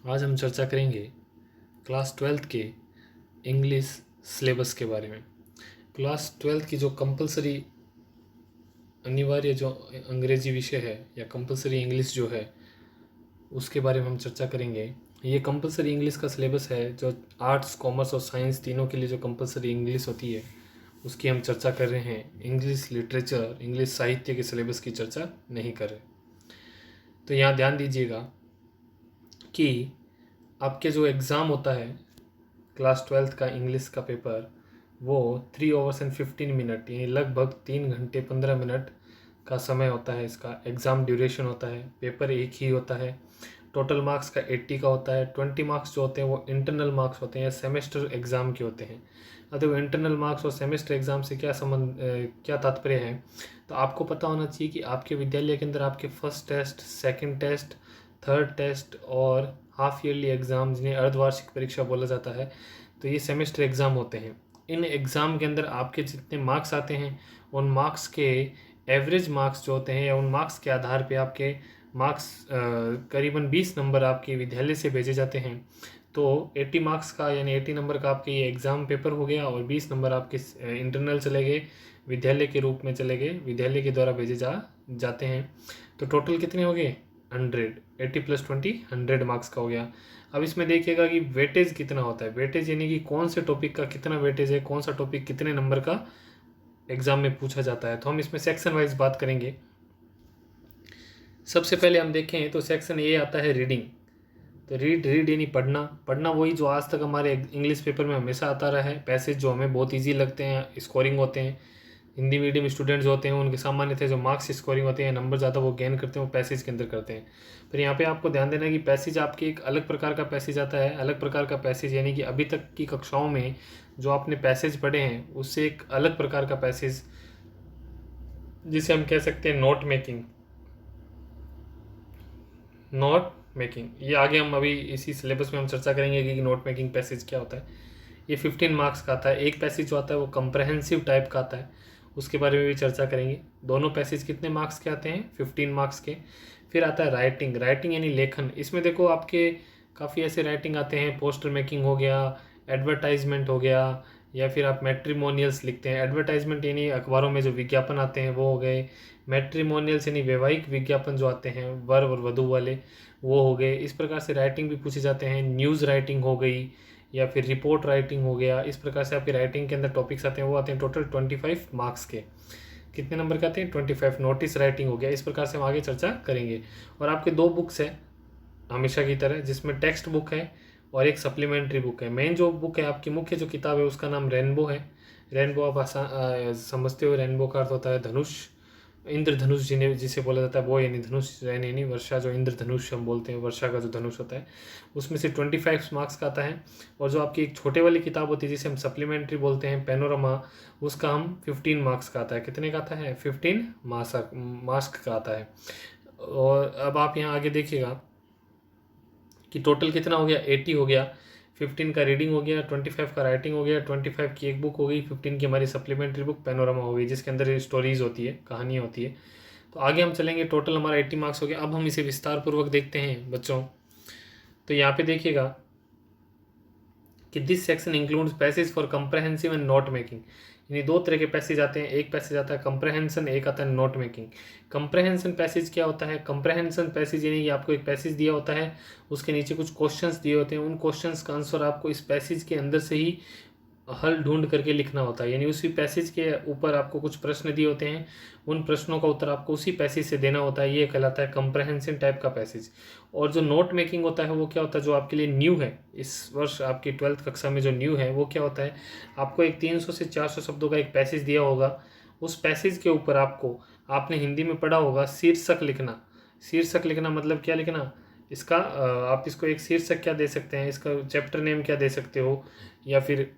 आज हम चर्चा करेंगे क्लास ट्वेल्थ के इंग्लिश सिलेबस के बारे में। क्लास ट्वेल्थ की जो कंपलसरी अनिवार्य जो अंग्रेजी विषय है या कंपलसरी इंग्लिश जो है उसके बारे में हम चर्चा करेंगे। ये कंपलसरी इंग्लिश का सिलेबस है जो आर्ट्स, कॉमर्स और साइंस तीनों के लिए जो कंपलसरी इंग्लिश होती है उसकी हम चर्चा कर रहे हैं। इंग्लिश लिटरेचर, इंग्लिश साहित्य के सिलेबस की चर्चा नहीं कर रहे। तो यहाँ ध्यान दीजिएगा कि आपके जो एग्ज़ाम होता है क्लास ट्वेल्थ का इंग्लिश का पेपर, वो 3 hours and 15 minutes यानी लगभग 3 घंटे 15 मिनट का समय होता है। इसका एग्ज़ाम ड्यूरेशन होता है। पेपर एक ही होता है। टोटल मार्क्स का 80 का होता है। 20 मार्क्स जो होते हैं वो इंटरनल मार्क्स होते हैं या सेमेस्टर एग्ज़ाम के होते हैं। अतः इंटरनल मार्क्स और सेमेस्टर एग्ज़ाम से क्या तात्पर्य है, तो आपको पता होना चाहिए कि आपके विद्यालय के अंदर आपके first test, second test, third test और हाफ ईयरली एग्ज़ाम, जिन्हें अर्धवार्षिक परीक्षा बोला जाता है, तो ये सेमेस्टर एग्ज़ाम होते हैं। इन एग्ज़ाम के अंदर आपके जितने मार्क्स आते हैं उन मार्क्स के एवरेज मार्क्स जो होते हैं या उन मार्क्स के आधार पे आपके मार्क्स करीबन 20 नंबर आपके विद्यालय से भेजे जाते हैं। तो 80 मार्क्स का यानी 80 नंबर का आपके ये एग्ज़ाम पेपर हो गया और 20 नंबर आपके इंटरनल चले गए, विद्यालय के रूप में चले गए, विद्यालय के द्वारा भेजे जाते हैं। तो टोटल कितने हो गए? 100। 80 + 20 100 मार्क्स का हो गया। अब इसमें देखिएगा कि वेटेज कितना होता है। वेटेज यानी कि कौन से टॉपिक का कितना वेटेज है, कौन सा टॉपिक कितने नंबर का एग्ज़ाम में पूछा जाता है। तो हम इसमें सेक्शन वाइज बात करेंगे। सबसे पहले हम देखें तो सेक्शन ए आता है रीडिंग। तो रीड यानी पढ़ना वही जो आज तक हमारे इंग्लिश पेपर में हमेशा आता रहा है। पैसेज जो हमें बहुत ईजी लगते हैं, स्कोरिंग होते हैं। हिंदी मीडियम स्टूडेंट्स होते हैं उनके सामान्य थे जो मार्क्स स्कोरिंग होते हैं, नंबर ज़्यादा वो गेन करते हैं, वो पैसेज के अंदर करते हैं। पर यहाँ पे आपको ध्यान देना है कि पैसेज आपके एक अलग प्रकार का पैसेज आता है। अलग प्रकार का पैसेज यानी कि अभी तक की कक्षाओं में जो आपने पैसेज पढ़े हैं उससे एक अलग प्रकार का पैसेज, जिसे हम कह सकते हैं नोट मेकिंग। ये आगे हम अभी इसी सिलेबस में हम चर्चा करेंगे कि नोट मेकिंग पैसेज क्या होता है। ये 15 मार्क्स का आता है। एक पैसेज जो आता है वो कंप्रहेंसिव टाइप का आता है, उसके बारे में भी चर्चा करेंगे। दोनों पैसेज कितने मार्क्स के आते हैं? 15 मार्क्स के। फिर आता है राइटिंग यानी लेखन। इसमें देखो आपके काफ़ी ऐसे राइटिंग आते हैं। पोस्टर मेकिंग हो गया, एडवर्टाइजमेंट हो गया, या फिर आप मैट्रिमोनियल्स लिखते हैं। एडवर्टाइजमेंट यानी अखबारों में जो विज्ञापन आते हैं वो हो गए। मैट्रिमोनियल्स यानी वैवाहिक विज्ञापन जो आते हैं वर और वधू वाले, वो हो गए। इस प्रकार से राइटिंग भी पूछे जाते हैं। न्यूज़ राइटिंग हो गई या फिर रिपोर्ट राइटिंग हो गया। इस प्रकार से आपकी राइटिंग के अंदर टॉपिक्स आते हैं, वो आते हैं टोटल 25 मार्क्स के। कितने नंबर के आते हैं? 25। नोटिस राइटिंग हो गया। इस प्रकार से हम आगे चर्चा करेंगे। और आपके 2 बुक्स हैं हमेशा की तरह, जिसमें टेक्स्ट बुक है और एक सप्लीमेंट्री बुक है। मेन जो बुक है आपकी, मुख्य जो किताब है उसका नाम रेनबो है। रेनबो आप समझते हो, रेनबो का अर्थ होता है धनुष, इंद्रधनुष जिसे बोला जाता है वो, यानी धनुष रैन यानी वर्षा, जो इंद्रधनुष हम बोलते हैं, वर्षा का जो धनुष होता है उसमें से 25 मार्क्स का आता है। और जो आपकी एक छोटे वाली किताब होती है जिसे हम सप्लीमेंट्री बोलते हैं, पैनोरमा, उसका हम 15 मार्क्स का आता है। कितने का आता है? 15 मार्क्स का आता है। और अब आप यहाँ आगे देखिएगा कि टोटल कितना हो गया? 80 हो गया। 15 का रीडिंग हो गया, 25 का राइटिंग हो गया, 25 की एक बुक हो गई, 15 की हमारी सप्लीमेंट्री बुक पैनोरमा हो गई, जिसके अंदर स्टोरीज होती है, कहानियाँ होती है। तो आगे हम चलेंगे। टोटल हमारा 80 मार्क्स हो गया। अब हम इसे विस्तार पूर्वक देखते हैं बच्चों। तो यहाँ पे देखिएगा कि this section includes passage for comprehensive and note making. यानी 2 तरह के पैसेज आते हैं। एक पैसेज आता है कंप्रहेंशन, एक आता है नोट मेकिंग। कंप्रहेंशन पैसेज क्या होता है? कंप्रहेंशन पैसेज यानी कि आपको एक पैसेज दिया होता है, उसके नीचे कुछ क्वेश्चंस दिए होते हैं। उन क्वेश्चंस का आंसर आपको इस पैसेज के अंदर से ही हल ढूंढ करके लिखना होता है। यानी उसी पैसेज के ऊपर आपको कुछ प्रश्न दिए होते हैं, उन प्रश्नों का उत्तर आपको उसी पैसेज से देना होता है। ये कहलाता है कंप्रहेंसिव टाइप का पैसेज। और जो नोट मेकिंग होता है वो क्या होता है, जो आपके लिए न्यू है इस वर्ष आपकी 12th कक्षा में, जो न्यू है वो क्या होता है, आपको एक 300 से 400 शब्दों का एक पैसेज दिया होगा। उस पैसेज के ऊपर आपको, आपने हिंदी में पढ़ा होगा, शीर्षक लिखना। शीर्षक लिखना मतलब क्या लिखना? इसका आप इसको एक शीर्षक क्या दे सकते हैं, इसका चैप्टर नेम क्या दे सकते हो, या फिर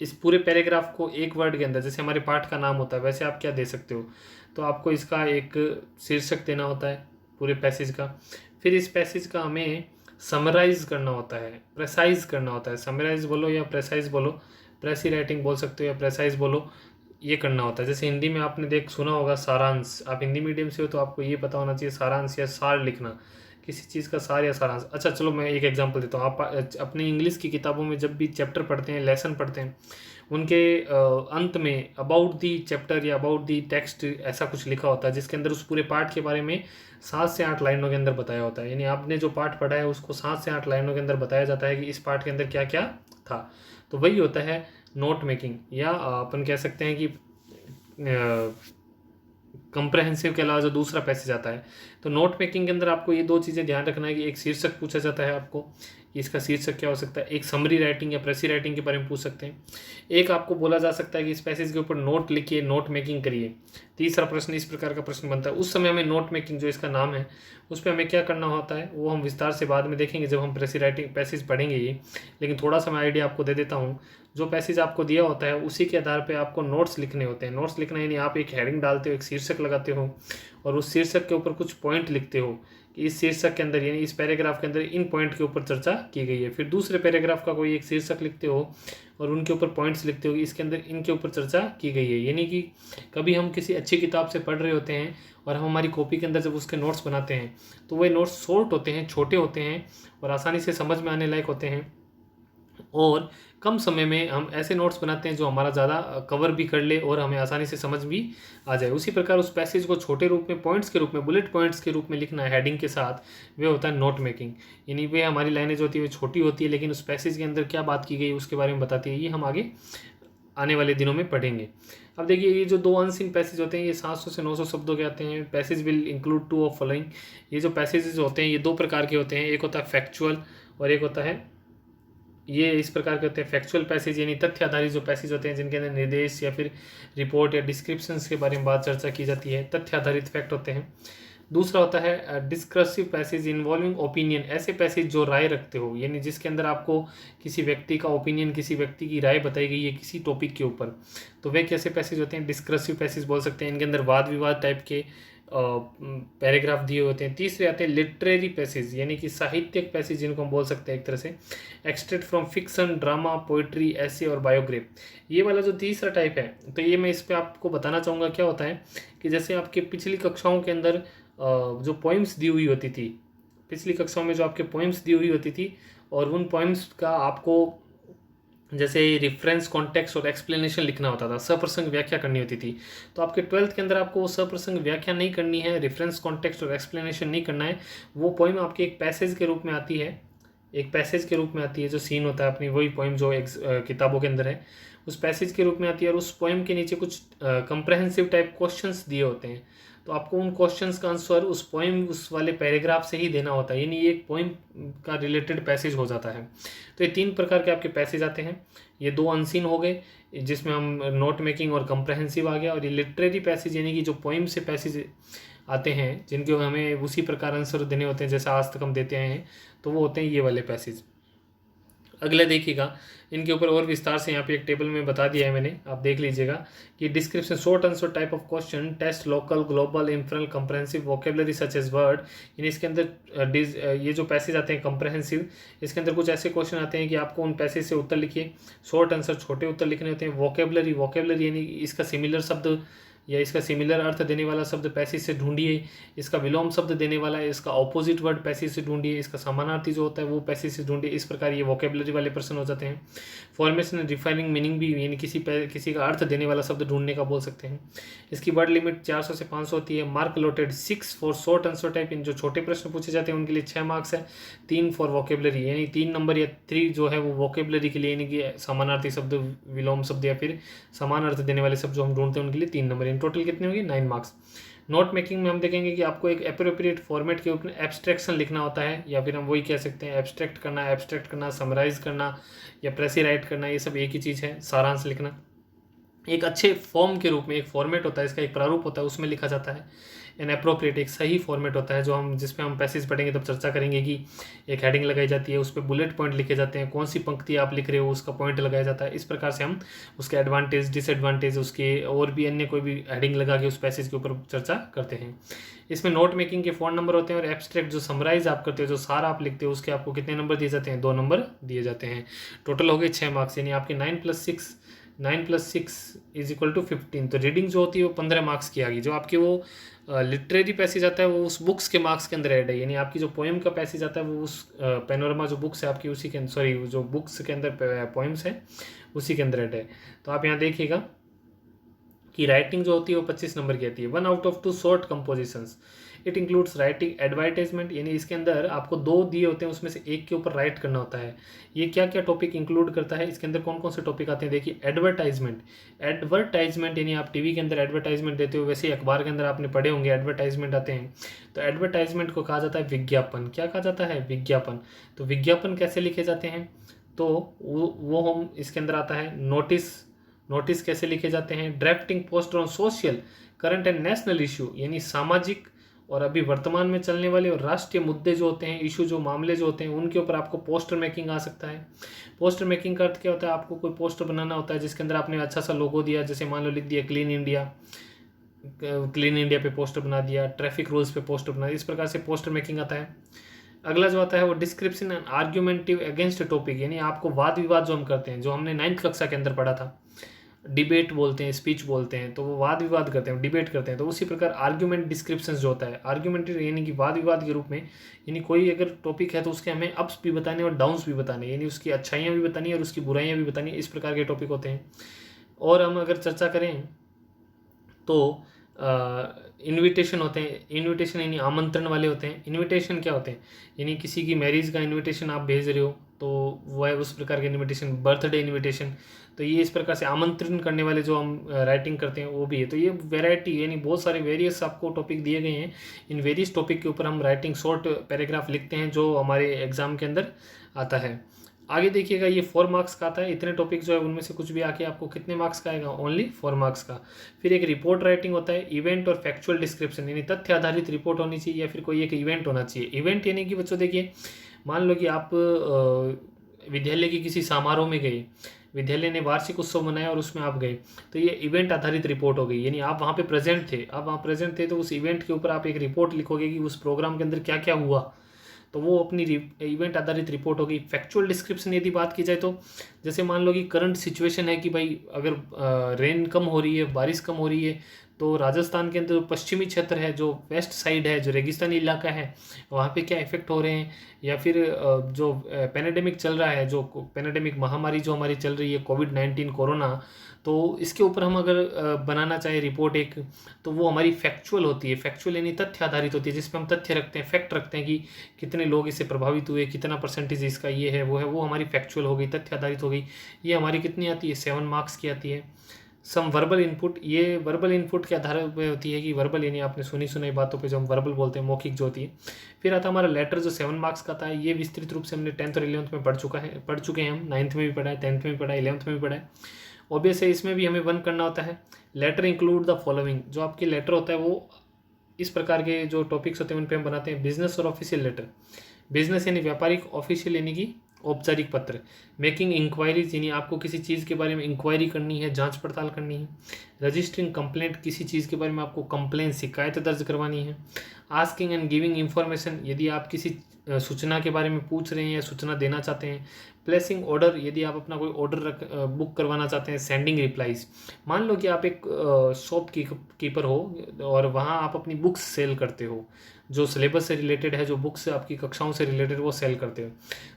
इस पूरे पैराग्राफ को एक वर्ड के अंदर, जैसे हमारे पाठ का नाम होता है वैसे आप क्या दे सकते हो, तो आपको इसका एक शीर्षक देना होता है पूरे पैसेज का। फिर इस पैसेज का हमें समराइज करना होता है, प्रेसाइज करना होता है। समराइज बोलो या प्रेसाइज बोलो, प्रेसी राइटिंग बोल सकते हो या प्रेसाइज बोलो, ये करना होता है। जैसे हिंदी में आपने सुना होगा सारांश। आप हिंदी मीडियम से हो तो आपको ये पता होना चाहिए सारांश या सार लिखना किसी चीज़ का सार या सारांश। अच्छा चलो मैं एक एग्जांपल देता हूँ। आप अपनी इंग्लिश की किताबों में जब भी चैप्टर पढ़ते हैं, लेसन पढ़ते हैं, उनके अंत में अबाउट दी चैप्टर या अबाउट दी टेक्स्ट ऐसा कुछ लिखा होता है, जिसके अंदर उस पूरे पाठ के बारे में 7 से 8 लाइनों के अंदर बताया होता है। यानी आपने जो पाठ पढ़ा है उसको 7 से 8 लाइनों के अंदर बताया जाता है कि इस पाठ के अंदर क्या क्या था। तो वही होता है नोट मेकिंग, या अपन कह सकते हैं कि कंप्रहेंसिव के अलावा जो दूसरा पैसेज आता है। तो नोट मेकिंग के अंदर आपको ये दो चीज़ें ध्यान रखना है कि एक शीर्षक पूछा जाता है आपको कि इसका शीर्षक क्या हो सकता है, एक समरी राइटिंग या प्रेसी राइटिंग के बारे में पूछ सकते हैं, एक आपको बोला जा सकता है कि इस पैसेज के ऊपर नोट लिखिए, नोट मेकिंग करिए। तीसरा प्रश्न इस प्रकार का प्रश्न बनता है। उस समय हमें नोट मेकिंग जो इसका नाम है उस पर हमें क्या करना होता है वो हम विस्तार से बाद में देखेंगे जब हम प्रेसी राइटिंग पैसेज पढ़ेंगे ये। लेकिन थोड़ा सा मैं आइडिया आपको दे देता हूँ। जो पैसेज आपको दिया होता है उसी के आधार पे आपको नोट्स लिखने होते हैं। नोट्स लिखना यानी आप एक हेडिंग डालते हो, एक शीर्षक लगाते हो और उस शीर्षक के ऊपर कुछ पॉइंट लिखते हो कि इस शीर्षक के अंदर यानी इस पैराग्राफ के अंदर इन पॉइंट के ऊपर चर्चा की गई है। फिर दूसरे पैराग्राफ का कोई एक शीर्षक लिखते हो और उनके ऊपर पॉइंट्स लिखते हो कि इसके अंदर इनके ऊपर चर्चा की गई है। यानी कि कभी हम किसी अच्छी किताब से पढ़ रहे होते हैं और हम हमारी कॉपी के अंदर जब उसके नोट्स बनाते हैं तो वह नोट्स शॉर्ट होते हैं, छोटे होते हैं और आसानी से समझ में आने लायक होते हैं, और कम समय में हम ऐसे नोट्स बनाते हैं जो हमारा ज़्यादा कवर भी कर ले और हमें आसानी से समझ भी आ जाए। उसी प्रकार उस पैसेज को छोटे रूप में, पॉइंट्स के रूप में, बुलेट पॉइंट्स के रूप में लिखना है हेडिंग के साथ, वे होता है नोट मेकिंग। यानी वे हमारी लाइनें जो होती है वो छोटी होती है लेकिन उस पैसेज के अंदर क्या बात की गई उसके बारे में बताती है। ये हम आगे आने वाले दिनों में पढ़ेंगे। अब देखिए ये जो 2 अनसीन पैसेज होते हैं ये 700 से 900 शब्दों के आते हैं। Passage will include 2 of following. ये जो पैसेजेस होते हैं ये 2 प्रकार के होते हैं, एक होता है फैक्चुअल और एक होता है ये इस प्रकार के होते हैं फैक्चुअल पैसेज, यानी तथ्य आधारित जो पैसेज होते हैं जिनके अंदर निर्देश या फिर रिपोर्ट या डिस्क्रिप्शंस के बारे में बात चर्चा की जाती है, तथ्य आधारित फैक्ट होते हैं। दूसरा होता है डिस्कर्सिव पैसेज इन्वॉल्विंग ओपिनियन। ऐसे पैसेज जो राय रखते हो, यानी जिसके अंदर आपको किसी व्यक्ति का ओपिनियन, किसी व्यक्ति की राय बताई गई है किसी टॉपिक के ऊपर, तो वे कैसे पैसेज होते हैं, डिस्कर्सिव पैसेज बोल सकते हैं। इनके अंदर वाद विवाद टाइप के पैराग्राफ दिए होते हैं। तीसरे आते हैं लिटरेरी पैसेज, यानी कि साहित्यिक पैसेज जिनको हम बोल सकते हैं एक तरह से, extract from fiction, drama, poetry, ऐसे और बायोग्राफ। ये वाला जो तीसरा टाइप है तो ये मैं इस पर आपको बताना चाहूँगा क्या होता है कि जैसे आपके पिछली कक्षाओं के अंदर जो पोइम्स दी हुई होती थी, पिछली कक्षाओं में जो आपके पोइम्स दी हुई होती थी और उन पोइम्स का आपको जैसे रेफरेंस, कॉन्टेक्स्ट और एक्सप्लेनेशन लिखना होता था, सप्रसंग व्याख्या करनी होती थी। तो आपके 12th के अंदर आपको वो सप्रसंग व्याख्या नहीं करनी है, रेफरेंस, कॉन्टेक्स्ट और एक्सप्लेनेशन नहीं करना है। वो पोइम आपके एक पैसेज के रूप में आती है, एक पैसेज के रूप में आती है। जो सीन होता है अपनी वही पोइम जो किताबों के अंदर है उस पैसेज के रूप में आती है और उस पोइम के नीचे कुछ कंप्रहेंसिव टाइप क्वेश्चंस दिए होते हैं। तो आपको उन क्वेश्चंस का आंसर उस पोइम, उस वाले पैराग्राफ से ही देना होता है, यानी ये एक पोइम का रिलेटेड पैसेज हो जाता है। तो ये 3 प्रकार के आपके पैसेज आते हैं। ये 2 अनसीन हो गए जिसमें हम नोट मेकिंग और कंप्रहेंसिव आ गया, और ये लिटरेरी पैसेज यानी कि जो पोइम से पैसेज आते हैं जिनके हमें उसी प्रकार आंसर देने होते हैं जैसा आज तक हम देते हैं, तो वो होते हैं ये वाले पैसेज। अगला देखिएगा, इनके ऊपर और विस्तार से यहाँ पे एक टेबल में बता दिया है मैंने, आप देख लीजिएगा कि description, short answer, type of question, test, local, global, inferential, comprehensive, vocabulary such as word. यानी इसके अंदर ये जो पैसेज आते हैं कंप्रहेंसिव, इसके अंदर कुछ ऐसे क्वेश्चन आते हैं कि आपको उन पैसेज से उत्तर लिखिए। शॉर्ट आंसर, छोटे उत्तर लिखने होते हैं। वोकेबलरी, वोकेबलरी यानी इसका सिमिलर शब्द या इसका सिमिलर अर्थ देने वाला शब्द पैसेज से ढूंढिए। इसका विलोम शब्द देने वाला है, इसका ऑपोजिट वर्ड पैसेज से ढूंढिए। इसका समानार्थी जो होता है वो पैसेज से ढूंढिए। इस प्रकार ये वोकेबलरी वाले प्रश्न हो जाते हैं। फॉर्मेशन एंड डिफाइनिंग मीनिंग भी, यानी किसी का अर्थ देने वाला शब्द ढूंढने का बोल सकते हैं। इसकी वर्ड लिमिट 400 से 500 होती है। Mark allotted 6 for short answer type, इन जो छोटे प्रश्न पूछे जाते हैं उनके लिए 6 मार्क्स है। 3 फॉर वोकेबलरी, यानी 3 नंबर या 3 जो है वो वोकेबलरी के लिए, यानी कि समानार्थी शब्द, विलोम शब्द या फिर समान अर्थ देने वाले शब्द जो हम ढूंढते हैं उनके लिए 3 नंबर। इन टोटल कितने होंगे? 9 मार्क्स। नोट मेकिंग में हम देखेंगे कि आपको एक एप्रोप्रिएट फॉर्मेट के ऊपर एब्स्ट्रैक्शन लिखना होता है, या फिर हम वही कह सकते हैं एब्स्ट्रैक्ट करना, समराइज करना या प्रेसी राइट करना, ये सब एक ही चीज़ है, सारांश लिखना। एक अच्छे फॉर्म के रूप में एक फॉर्मेट होता है, इसका एक प्रारूप होता है, उसमें लिखा जाता है। एन एप्रोप्रिएट एक सही फॉर्मेट होता है जो हम जिसमें हम पैसेज पढ़ेंगे तब चर्चा करेंगे कि एक हेडिंग लगाई जाती है, उस पर बुलेट पॉइंट लिखे जाते हैं, कौन सी पंक्ति आप लिख रहे हो उसका पॉइंट लगाया जाता है। इस प्रकार से हम उसके एडवांटेज, डिसएडवांटेज, उसके और भी अन्य कोई भी हेडिंग लगा के उस पैसेज के ऊपर चर्चा करते हैं। इसमें नोट मेकिंग के 4 नंबर होते हैं और एब्स्ट्रैक्ट जो समराइज आप करते हो, जो सारा आप लिखते हो, उसके आपको कितने नंबर दिए जाते हैं? 2 नंबर दिए जाते हैं। टोटल हो गए 6 मार्क्स, यानी आपके 9 + 6 9+6 = 15। तो रीडिंग जो होती है वो 15 मार्क्स की आ गई। जो आपके वो लिटरेरी पैसेज आता है वो उस बुक्स के मार्क्स के अंदर ऐड है, यानी आपकी जो पोएम का पैसेज आता है वो उस पेनोरमा जो बुक्स है आपकी उसी के सॉरी जो बुक्स के अंदर पोएम्स है उसी के अंदर ऐड है। तो आप यहाँ देखिएगा कि राइटिंग जो होती है वो 25 नंबर की आती है। 1/2 short compositions, it includes writing advertisement, यानी इसके अंदर आपको 2 दिए होते हैं उसमें से एक के ऊपर राइट करना होता है। ये क्या क्या टॉपिक इंक्लूड करता है, इसके अंदर कौन कौन से टॉपिक आते हैं देखिए। एडवर्टाइजमेंट यानी आप टीवी के अंदर एडवर्टाइजमेंट देते हो, वैसे ही अखबार के अंदर आपने पढ़े होंगे एडवर्टाइजमेंट आते हैं। तो एडवर्टाइजमेंट को कहा जाता है विज्ञापन। क्या कहा जाता है? विज्ञापन। तो विज्ञापन कैसे लिखे जाते हैं, तो वो हम इसके अंदर आता है। नोटिस कैसे लिखे जाते हैं। Drafting poster on social current and national issue, यानी सामाजिक और अभी वर्तमान में चलने वाले और राष्ट्रीय मुद्दे जो होते हैं, इशू जो मामले जो होते हैं उनके ऊपर आपको पोस्टर मेकिंग आ सकता है। पोस्टर मेकिंग का अर्थ क्या होता है, आपको कोई पोस्टर बनाना होता है जिसके अंदर आपने अच्छा सा लोगो दिया, जैसे मान लो लिख दिया क्लीन इंडिया पे पोस्टर बना दिया, ट्रैफिक रूल्स पे पोस्टर बना दिया, इस प्रकार से पोस्टर मेकिंग आता है। अगला जो आता है वो डिस्क्रिप्शन एंड आर्ग्यूमेंटिव अगेंस्ट टॉपिक, यानी आपको वाद विवाद जो हम करते हैं, जो हमने 9th कक्षा के अंदर पढ़ा था, डिबेट बोलते हैं, स्पीच बोलते हैं, तो वो वाद विवाद करते हैं, डिबेट करते हैं। तो उसी प्रकार आर्ग्यूमेंट डिस्क्रिप्शन जो होता है, आर्ग्यूमेंटेड यानी कि वाद विवाद के रूप में, यानी कोई अगर टॉपिक है तो उसके हमें अप्स भी बताने और डाउन्स भी बताने, यानी उसकी अच्छाइयाँ भी बतानी और उसकी बुराइयाँ भी बतानी, इस प्रकार के टॉपिक होते हैं। और हम अगर चर्चा करें तो इनविटेशन होते हैं। इनविटेशन यानी आमंत्रण वाले होते हैं। इनविटेशन क्या होते हैं, यानी किसी की मैरिज का इनविटेशन आप भेज रहे हो तो वह है उस प्रकार के इनविटेशन। बर्थडे इनविटेशन, तो ये इस प्रकार से आमंत्रण करने वाले जो हम राइटिंग करते हैं वो भी है। तो ये वैरायटी यानी बहुत सारे वेरियस आपको टॉपिक दिए गए हैं। इन वेरियस टॉपिक के ऊपर हम राइटिंग शॉर्ट पैराग्राफ लिखते हैं जो हमारे एग्जाम के अंदर आता है। आगे देखिएगा, ये 4 मार्क्स का आता है। इतने टॉपिक जो है उनमें से कुछ भी आके आपको कितने मार्क्स का आएगा, ओनली 4 मार्क्स का। फिर एक रिपोर्ट राइटिंग होता है, इवेंट और फैक्चुअल डिस्क्रिप्शन, यानी तथ्य आधारित रिपोर्ट होनी चाहिए या फिर कोई एक इवेंट होना चाहिए। इवेंट यानी कि बच्चों देखिए, मान लो कि आप विद्यालय के किसी समारोह में गए, विद्यालय ने वार्षिक उत्सव मनाया और उसमें आप गए, तो ये इवेंट आधारित रिपोर्ट हो गई, यानी आप वहाँ पे प्रेजेंट थे। आप वहाँ प्रेजेंट थे तो उस इवेंट के ऊपर आप एक रिपोर्ट लिखोगे कि उस प्रोग्राम के अंदर क्या क्या हुआ, तो वो अपनी इवेंट आधारित रिपोर्ट होगी। फैक्चुअल डिस्क्रिप्शन यदि बात की जाए तो जैसे मान लो कि करंट सिचुएशन है कि भाई अगर रेन कम हो रही है, बारिश कम हो रही है, तो राजस्थान के अंदर जो पश्चिमी क्षेत्र है, जो वेस्ट साइड है, जो रेगिस्तानी इलाका है, वहाँ पे क्या इफेक्ट हो रहे हैं, या फिर जो पेनेडेमिक चल रहा है, जो पेनेडेमिक महामारी जो हमारी चल रही है कोविड-19 कोरोना, तो इसके ऊपर हम अगर बनाना चाहें रिपोर्ट एक, तो वो हमारी फैक्चुअल होती है। फैक्चुअल यानी तथ्य आधारित होती है, जिसमें हम तथ्य रखते हैं, फैक्ट रखते हैं कि कितने लोग इससे प्रभावित हुए, कितना परसेंटेज इसका ये है वो है, वो हमारी फैक्चुअल हो गई, तथ्य आधारित हो गई। ये हमारी कितनी आती है, 7 मार्क्स की आती है। सम वर्बल इनपुट, ये वर्बल इनपुट के आधार पर होती है कि वर्बल यानी आपने सुनी सुनाई बातों पे जो हम वर्बल बोलते हैं, मौखिक जो होती है। फिर आता है हमारा लेटर जो 7 मार्क्स का आता है। ये विस्तृत रूप से हमने 10th और 11th में पढ़ चुके हैं हम। 9th में भी पढ़ा है, 10th में भी पढ़ा है, 11th में भी पढ़ा है। ऑब्वियस है इसमें भी हमें 1 करना होता है। लेटर इंक्लूड द फॉलोइंग, जो आपके लेटर होता है वो इस प्रकार के जो टॉपिक्स होते हैं उन पर हम बनाते हैं। बिजनेस और ऑफिशियल लेटर, बिजनेस यानी व्यापारिक, ऑफिशियल यानी कि औपचारिक पत्र। मेकिंग इंक्वायरीज यानी आपको किसी चीज़ के बारे में इंक्वायरी करनी है, जांच पड़ताल करनी है। रजिस्टरिंग कंप्लेंट, किसी चीज़ के बारे में आपको कंप्लेन, शिकायत दर्ज करवानी है। आस्किंग एंड गिविंग इंफॉर्मेशन, यदि आप किसी सूचना के बारे में पूछ रहे हैं या सूचना देना चाहते हैं। प्लेसिंग ऑर्डर, यदि आप अपना कोई ऑर्डर बुक करवाना चाहते हैं। सेंडिंग रिप्लाईज, मान लो कि आप एक शॉप कीपर हो और वहाँ आप अपनी बुक्स सेल करते हो, जो सिलेबस से रिलेटेड है, जो बुक्स आपकी कक्षाओं से रिलेटेड वो सेल करते हो।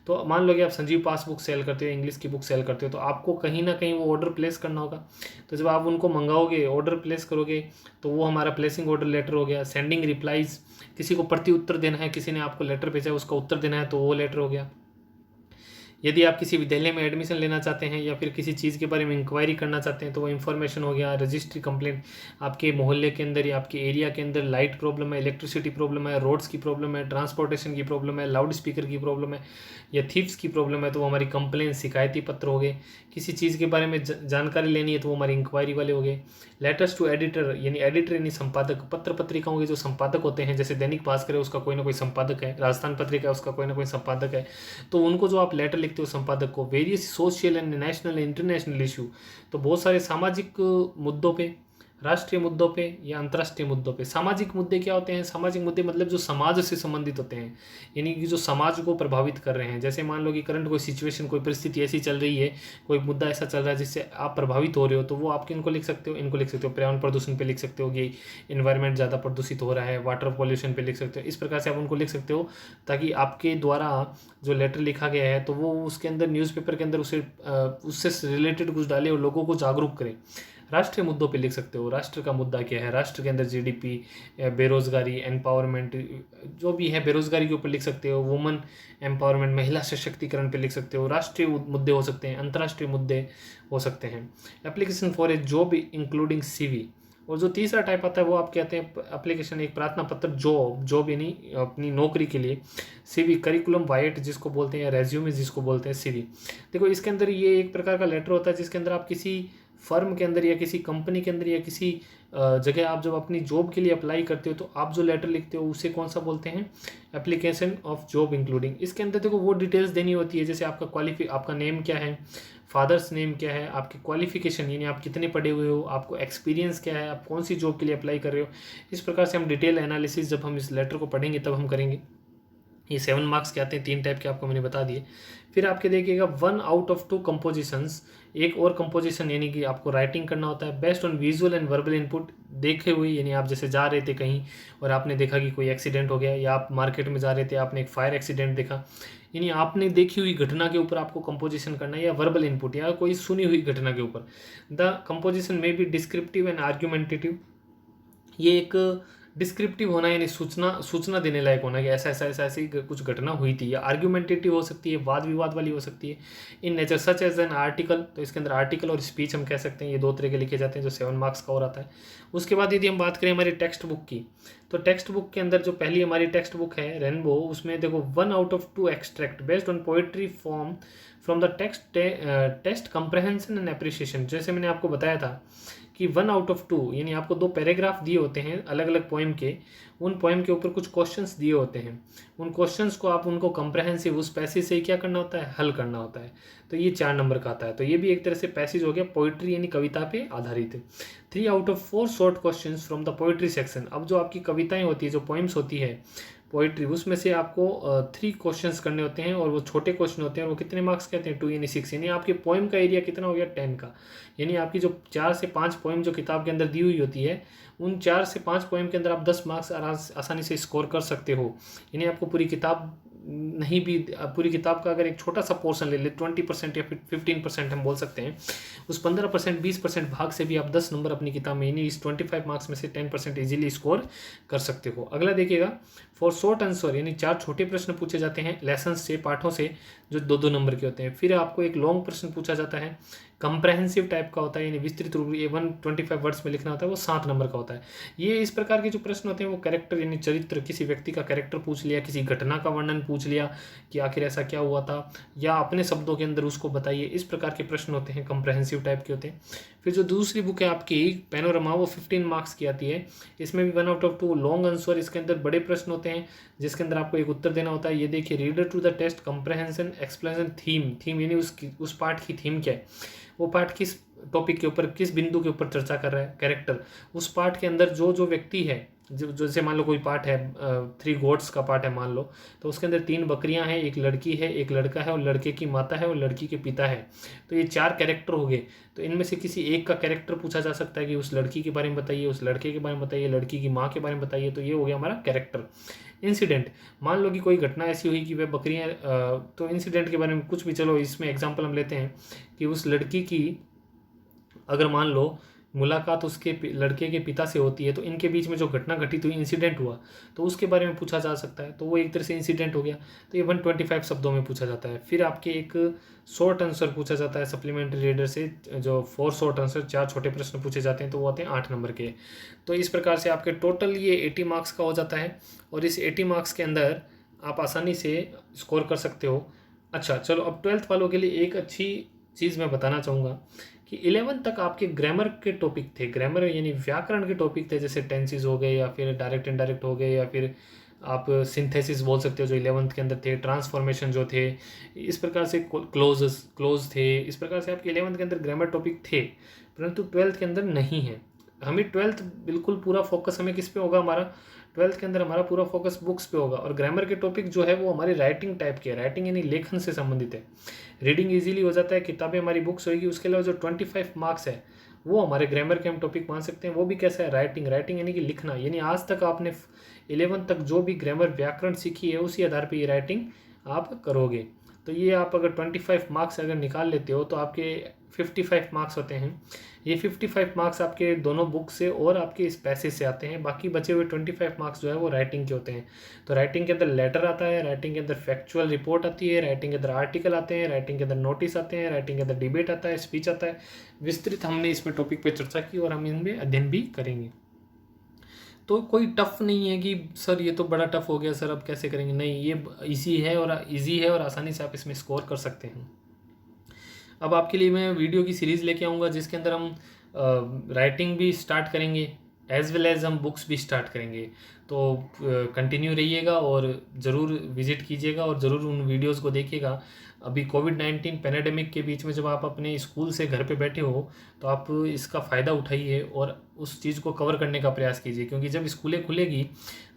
तो मान लो कि आप संजीव पास बुक सेल करते हो, इंग्लिश की बुक सेल करते हो, तो आपको कहीं ना कहीं वो ऑर्डर प्लेस करना होगा। तो जब आप उनको मंगाओगे, ऑर्डर प्लेस करोगे, तो वो हमारा प्लेसिंग ऑर्डर लेटर हो गया। सेंडिंग रिप्लाईज, किसी को प्रति उत्तर देना है, किसी ने आपको लेटर भेजा है उसका उत्तर देना है, तो वो लेटर हो गया। यदि आप किसी विद्यालय में एडमिशन लेना चाहते हैं या फिर किसी चीज़ के बारे में इंक्वायरी करना चाहते हैं, तो वो इन्फॉर्मेशन हो गया। रजिस्ट्री कंप्लेंट, आपके मोहल्ले के अंदर या आपके एरिया के अंदर लाइट प्रॉब्लम है, इलेक्ट्रिसिटी प्रॉब्लम है, रोड्स की प्रॉब्लम है, ट्रांसपोर्टेशन की प्रॉब्लम है, लाउड स्पीकर की प्रॉब्लम है या थीफ्स की प्रॉब्लम है, तो वो हमारी कंप्लेन, शिकायती पत्र हो गए। किसी चीज़ के बारे में जानकारी लेनी है तो वो हमारी इंक्वायरी वाले हो गए। लेटर्स टू एडिटर, यानी एडिटर यानी संपादक, पत्र पत्रिकाओं के जो संपादक होते हैं, जैसे दैनिक भास्कर है उसका कोई ना कोई संपादक है, राजस्थान पत्रिका है उसका कोई ना कोई संपादक है, तो उनको जो आप लेटर लिखते हो संपादक को। Various social and national international issue, तो बहुत सारे सामाजिक मुद्दों पे राष्ट्रीय मुद्दों पे या अंतर्राष्ट्रीय मुद्दों पे। सामाजिक मुद्दे क्या होते हैं? सामाजिक मुद्दे मतलब जो समाज से संबंधित होते हैं, यानी कि जो समाज को प्रभावित कर रहे हैं। जैसे मान लो कि करंट कोई सिचुएशन, कोई परिस्थिति ऐसी चल रही है, कोई मुद्दा ऐसा चल रहा है जिससे आप प्रभावित हो रहे हो, तो वो आप इनको लिख सकते हो, इनको लिख सकते हो। पर्यावरण प्रदूषण पे लिख सकते हो कि इन्वायरमेंट ज़्यादा प्रदूषित हो रहा है, वाटर पॉल्यूशन पे लिख सकते हो। इस प्रकार से आप उनको लिख सकते हो ताकि आपके द्वारा जो लेटर लिखा गया है तो वो उसके अंदर न्यूज़पेपर के अंदर उससे रिलेटेड कुछ डाले और लोगों को जागरूक करें। राष्ट्रीय मुद्दों पे लिख सकते हो, राष्ट्र का मुद्दा क्या है, राष्ट्र के अंदर जीडीपी, बेरोजगारी, एम्पावरमेंट, जो भी है बेरोजगारी के ऊपर लिख सकते हो, वुमन एम्पावरमेंट, महिला सशक्तिकरण पे लिख सकते हो। राष्ट्रीय मुद्दे हो सकते हैं, अंतर्राष्ट्रीय मुद्दे हो सकते हैं। Application for a job including CV. और जो तीसरा टाइप आता है वो आप कहते हैं एप्लीकेशन, एक प्रार्थना पत्र, जॉब यानी अपनी नौकरी के लिए। सीवी, करिकुलम वाइट जिसको बोलते हैं, या रेज्यूमे जिसको बोलते हैं, सीवी। देखो इसके अंदर ये एक प्रकार का लेटर होता है जिसके अंदर आप किसी फर्म के अंदर या किसी कंपनी के अंदर या किसी जगह आप जब अपनी जॉब के लिए अप्लाई करते हो तो आप जो लेटर लिखते हो उसे कौन सा बोलते हैं? Application of job including. इसके अंदर देखो वो डिटेल्स देनी होती है, जैसे आपका नेम क्या है, फादर्स नेम क्या है, आपकी क्वालिफिकेशन यानी आप कितने पढ़े हुए हो, आपको एक्सपीरियंस क्या है, आप कौन सी जॉब के लिए अप्लाई कर रहे हो। इस प्रकार से हम डिटेल एनालिसिस जब हम इस लेटर को पढ़ेंगे तब हम करेंगे। ये 7 मार्क्स के आते हैं, 3 टाइप के आपको मैंने बता दिए। फिर आपके देखिएगा 1 आउट ऑफ 2 कंपोजिशंस, एक और कंपोजिशन यानी कि आपको राइटिंग करना होता है based on visual and verbal input. देखे हुए यानी आप जैसे जा रहे थे कहीं और आपने देखा कि कोई एक्सीडेंट हो गया, या आप मार्केट में जा रहे थे, आपने एक फायर एक्सीडेंट देखा, यानी आपने देखी हुई घटना के ऊपर आपको कंपोजिशन करना है, या वर्बल इनपुट या कोई सुनी हुई घटना के ऊपर। द कंपोजिशन में बी डिस्क्रिप्टिव एंड आर्ग्यूमेंटेटिव। ये एक डिस्क्रिप्टिव होना यानी सूचना देने लायक होना कि ऐसा ऐसा ऐसा ऐसी कुछ घटना हुई थी, या आर्ग्यूमेंटेटिव हो सकती है, वाद विवाद वाली हो सकती है। In nature such as an article, तो इसके अंदर आर्टिकल और स्पीच हम कह सकते हैं, ये 2 तरह के लिखे जाते हैं जो 7 मार्क्स का और आता है। उसके बाद यदि हम बात करें हमारी टेक्स्ट बुक की, तो टेक्स्ट बुक के अंदर जो पहली हमारी टेक्स्ट बुक है रेनबो, उसमें देखो 1 out of 2 extract based on poetry form from the text comprehension and appreciation. जैसे मैंने आपको बताया था कि 1 आउट ऑफ 2 यानी आपको 2 पैराग्राफ दिए होते हैं अलग अलग पोएम के, उन पोएम के ऊपर कुछ क्वेश्चंस दिए होते हैं, उन क्वेश्चंस को आप उनको कंप्रहेंसिव उस पैसेज से क्या करना होता है? हल करना होता है। तो ये 4 नंबर का आता है। तो ये भी एक तरह से पैसेज हो गया, पोइट्री यानी कविता पे आधारित है। 3 out of 4 short question from the poetry section. अब जो आपकी कविताएं होती है, जो पोइम्स होती है पोइट्री, उसमें से आपको 3 क्वेश्चंस करने होते हैं, और वो छोटे क्वेश्चन होते हैं, और वो कितने मार्क्स कहते हैं? 2 यानी 6, यानी आपके पोएम का एरिया कितना हो गया? 10 का। यानी आपकी जो 4 से 5 पोएम जो किताब के अंदर दी हुई होती है, उन 4 से 5 पोएम के अंदर आप 10 मार्क्स आसानी से स्कोर कर सकते हो। यानी आपको पूरी किताब नहीं भी, पूरी किताब का अगर एक छोटा सा पोर्शन ले ले, 20% या 15% हम बोल सकते हैं, उस 15% 20% भाग से भी आप 10 नंबर अपनी किताब में यानी इस 25 मार्क्स में से 10% इजीली स्कोर कर सकते हो। अगला देखिएगा, फॉर शॉर्ट आंसर यानी 4 छोटे प्रश्न पूछे जाते हैं लेसन से, पाठों से, जो 2-2 नंबर के होते हैं। फिर आपको एक लॉन्ग प्रश्न पूछा जाता है, कंप्रहेंसिव टाइप का होता है, यानी विस्तृत रूप 125 वर्ड्स में लिखना होता है, वो 7 नंबर का होता है। ये इस प्रकार के जो प्रश्न होते हैं वो कैरेक्टर यानी चरित्र, किसी व्यक्ति का कैरेक्टर पूछ लिया, किसी घटना का वर्णन पूछ लिया कि आखिर ऐसा क्या हुआ था, या अपने शब्दों के अंदर उसको बताइए, इस प्रकार के प्रश्न होते हैं, कंप्रहेंसिव टाइप के होते हैं। फिर जो दूसरी बुक है आपकी पैनोरमा, वो 15 मार्क्स की आती है। इसमें भी 1 आउट ऑफ 2 लॉन्ग आंसर, इसके अंदर बड़े प्रश्न होते हैं जिसके अंदर आपको एक उत्तर देना होता है। ये देखिए, reader to the test comprehension explanation theme यानी उस पार्ट की थीम क्या है, वो पार्ट किस टॉपिक के ऊपर, किस बिंदु के ऊपर चर्चा कर रहा है कैरेक्टर, उस पार्ट के अंदर जो व्यक्ति है, जो जैसे मान लो कोई पार्ट है 3 गोट्स का पार्ट है मान लो, तो उसके अंदर 3 बकरियां हैं, एक लड़की है, एक लड़का है, और लड़के की माता है और लड़की के पिता है। तो ये 4 कैरेक्टर हो गए। तो इनमें से किसी एक का कैरेक्टर पूछा जा सकता है कि उस लड़की के बारे में बताइए, उस लड़के के बारे में बताइए, लड़की की माँ के बारे में बताइए। तो ये हो गया हमारा कैरेक्टर। इंसिडेंट, मान लो कि कोई घटना ऐसी हुई कि वह बकरियां, तो इंसिडेंट के बारे में कुछ भी, चलो इसमें एग्जाम्पल हम लेते हैं कि उस लड़की की अगर मान लो मुलाकात उसके लड़के के पिता से होती है, तो इनके बीच में जो घटना घटित हुई, इंसिडेंट हुआ, तो उसके बारे में पूछा जा सकता है। तो वो एक तरह से इंसिडेंट हो गया। तो ये 125 शब्दों में पूछा जाता है। फिर आपके एक शॉर्ट आंसर पूछा जाता है सप्लीमेंट्री रीडर से, जो 4 शॉर्ट आंसर, 4 छोटे प्रश्न पूछे जाते हैं, तो वो आते हैं 8 नंबर के। तो इस प्रकार से आपके टोटल ये 80 मार्क्स का हो जाता है, और इस 80 मार्क्स के अंदर आप आसानी से स्कोर कर सकते हो। अच्छा चलो, अब 12th वालों के लिए एक अच्छी चीज़ मैं बताना चाहूँगा कि 11th तक आपके ग्रामर के टॉपिक थे, ग्रामर यानी व्याकरण के टॉपिक थे, जैसे टेंसेस हो गए, या फिर डायरेक्ट इनडायरेक्ट हो गए, या फिर आप सिंथेसिस बोल सकते हो जो 11th के अंदर थे, ट्रांसफॉर्मेशन जो थे, इस प्रकार से क्लोज थे। इस प्रकार से आपके 11th के अंदर ग्रामर टॉपिक थे, परंतु 12th के अंदर नहीं है। हमें ट्वेल्थ बिल्कुल पूरा फोकस हमें किस पे होगा, हमारा ट्वेल्थ के अंदर हमारा पूरा फोकस बुक्स पे होगा। और ग्रामर के टॉपिक जो है वो हमारी राइटिंग टाइप के, राइटिंग यानी लेखन से संबंधित है। रीडिंग इजीली हो जाता है, किताबें हमारी बुक्स होगी। उसके अलावा जो 25 मार्क्स है वो हमारे ग्रामर के हम टॉपिक मान सकते हैं। वो भी कैसा है, राइटिंग। राइटिंग यानी कि लिखना, यानी आज तक आपने 11 तक जो भी ग्रामर व्याकरण सीखी है उसी आधार पर ये राइटिंग आप करोगे। तो ये आप अगर 25 मार्क्स अगर निकाल लेते हो तो आपके 55 मार्क्स होते हैं। ये 55 मार्क्स आपके दोनों बुक से और आपके इस पैसेज से आते हैं। बाकी बचे हुए 25 मार्क्स जो है वो राइटिंग के होते हैं। तो राइटिंग के अंदर लेटर आता है, राइटिंग के अंदर फैक्चुअल रिपोर्ट आती है, राइटिंग के अंदर आर्टिकल आते हैं, राइटिंग के अंदर नोटिस आते हैं, राइटिंग के अंदर डिबेट आता है, स्पीच आता है। विस्तृत हमने इसमें टॉपिक पे चर्चा की और हम इनमें अध्ययन भी करेंगे। तो कोई टफ नहीं है कि सर ये तो बड़ा टफ हो गया सर अब कैसे करेंगे, नहीं, ये इजी है और आसानी से आप इसमें स्कोर कर सकते हैं। अब आपके लिए मैं वीडियो की सीरीज़ लेके आऊँगा जिसके अंदर हम राइटिंग भी स्टार्ट करेंगे एज वेल एज हम बुक्स भी स्टार्ट करेंगे। तो कंटिन्यू रहिएगा और ज़रूर विज़िट कीजिएगा और ज़रूर उन वीडियोस को देखिएगा। अभी कोविड-19 पैंडेमिक के बीच में जब आप अपने स्कूल से घर पे बैठे हो तो आप इसका फ़ायदा उठाइए और उस चीज़ को कवर करने का प्रयास कीजिए, क्योंकि जब स्कूलें खुलेगी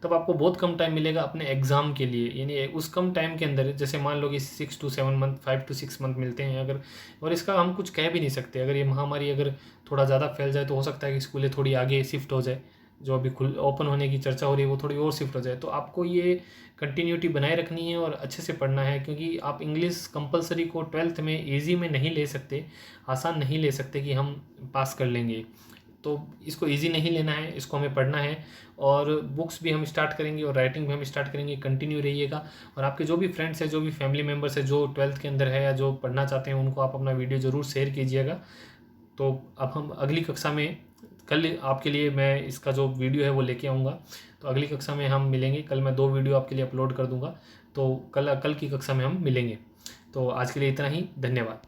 तब आपको बहुत कम टाइम मिलेगा अपने एग्ज़ाम के लिए। यानी उस कम टाइम के अंदर, जैसे मान लो कि 6 to 7 मंथ, 5 to 6 मंथ मिलते हैं अगर, और इसका हम कुछ कह भी नहीं सकते। अगर ये महामारी अगर थोड़ा ज़्यादा फैल जाए तो हो सकता है कि स्कूलें थोड़ी आगे शिफ्ट हो जाए, जो अभी ओपन होने की चर्चा हो रही है वो थोड़ी और शिफ्ट हो जाए। तो आपको ये कंटिन्यूटी बनाए रखनी है और अच्छे से पढ़ना है, क्योंकि आप इंग्लिश कंपलसरी को 12th में ईजी में नहीं ले सकते, आसान नहीं ले सकते कि हम पास कर लेंगे। तो इसको इजी नहीं लेना है, इसको हमें पढ़ना है। और बुक्स भी हम स्टार्ट करेंगे और राइटिंग भी हम स्टार्ट करेंगे। कंटिन्यू रहिएगा और आपके जो भी फ्रेंड्स हैं, जो भी फैमिली मेम्बर्स हैं जो 12th के अंदर है या जो पढ़ना चाहते हैं, उनको आप अपना वीडियो ज़रूर शेयर कीजिएगा। तो अब हम अगली कक्षा में, कल आपके लिए मैं इसका जो वीडियो है वो लेके आऊँगा। तो अगली कक्षा में हम मिलेंगे। कल मैं 2 वीडियो आपके लिए अपलोड कर दूँगा। तो कल की कक्षा में हम मिलेंगे। तो आज के लिए इतना ही, धन्यवाद।